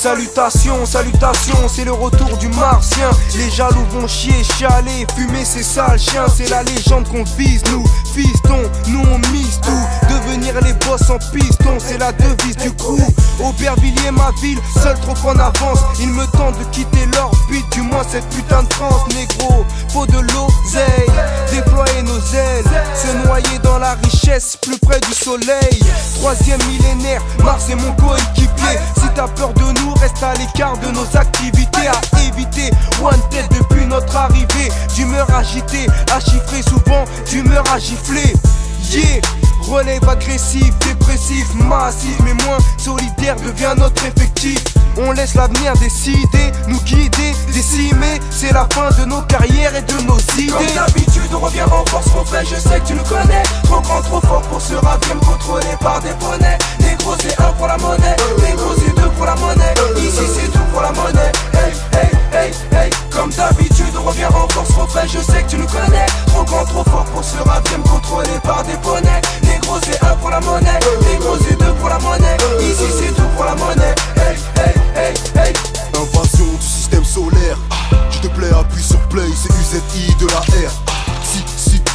Salutations, salutations, c'est le retour du martien. Les jaloux vont chier, chialer, fumer ces sales chiens. C'est la légende qu'on vise, nous, fistons, nous on mise tout. Devenir les boss en piston, c'est la devise du crew. Aubervilliers, ma ville, seul trop en avance. Il me tente de quitter l'orbite, du moins cette putain de France, négro. Faut de l'oseille, déployer nos ailes, se noyer dans la richesse, plus près du soleil. Troisième millénaire, Mars est mon coéquipier. Si t'as peur de nous, reste à l'écart de nos activités à éviter. One tête depuis notre arrivée, d'humeur agitée, à chiffrer souvent, d'humeur à gifler. Yeah, relève agressif, dépressif, massif, mais moins solidaire devient notre effectif. On laisse l'avenir décider, nous guider, décimer. C'est la fin de nos carrières et de nos idées. Comme d'habitude on revient en force, refait, je sais que tu nous connais. Trop grand, trop fort pour ce rap, bien contrôlé par des poneys. Négro c'est un pour la monnaie, négro c'est deux pour la monnaie. Ici c'est tout pour la monnaie. Hey, hey, hey, hey. Comme d'habitude on revient en force, refait, je sais que tu nous connais. Trop grand, trop fort pour ce rap, bien contrôlé par des poneys. Négro c'est un pour la monnaie, négro c'est deux pour la monnaie. Ici c'est tout pour la monnaie. Hey, hey, hey, hey. Invasion du système solaire. Je te plais, appuie sur play, c'est UZI de la R.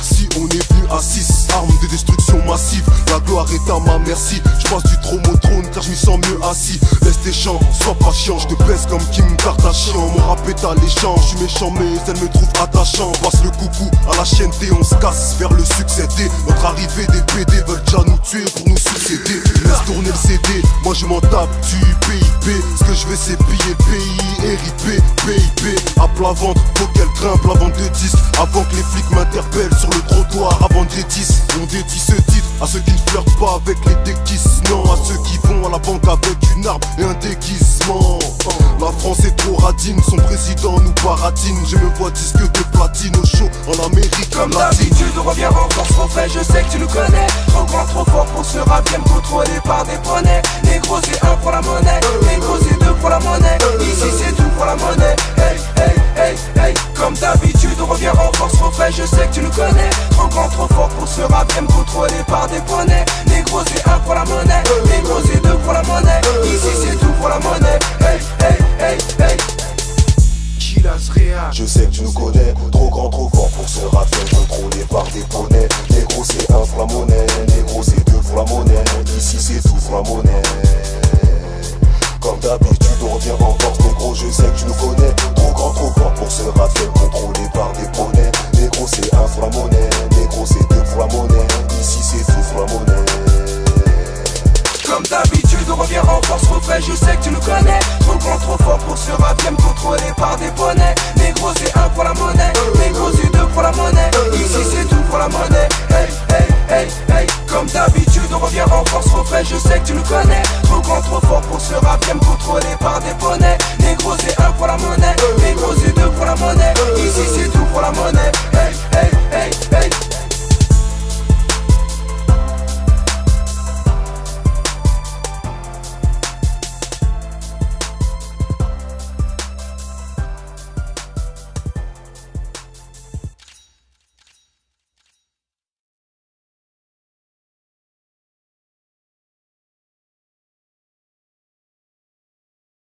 Si, on est venu à 6, armes de destruction massive. La gloire est à ma merci. Je passe du trône au trône car je m'y sens mieux assis. Laisse tes chants, sois patient, je te baisse comme Kim Kardashian. Mon rap est alléchant, je suis méchant mais elle me trouve attachant. Passe le coucou à la chaîne T, on se casse vers le succès D. Notre arrivée des PD veulent déjà nous tuer pour nous succéder. Laisse tourner le CD, moi je m'en tape du PIP. Ce que je veux c'est piller le pays, RIP, PIP. À plat ventre, faut qu'elle grimpe la vente de disques. Avant que les flics m'interpellent sur le trottoir avant des 10. On dédie ce titre à ceux qui ne flirtent pas avec les déguisements, à ceux qui vont à la banque avec une arme et un déguisement. La France est trop radine, son président nous baratine. Je me vois disque de platine au show en Amérique Comme latine. d'habitude on revient en force, refait, je sais que tu nous connais. Trop grand, trop fort pour ce rap, bien contrôlé par des poneys. Négro c'est un pour la monnaie, négro c'est deux pour la monnaie. Ici c'est tout pour la monnaie. Hey, hey, hey, hey. Comme d'habitude on revient en force, refait, je sais que tu nous connais. Trop grand, trop fort pour ce rap, bien contrôlé par des poneys. Négro c'est un pour la monnaie, négro c'est deux pour la monnaie. Ici c'est tout pour la monnaie. Hey, hey, hey, hey. Chilas Réal. Je sais que tu nous connais, trop grand,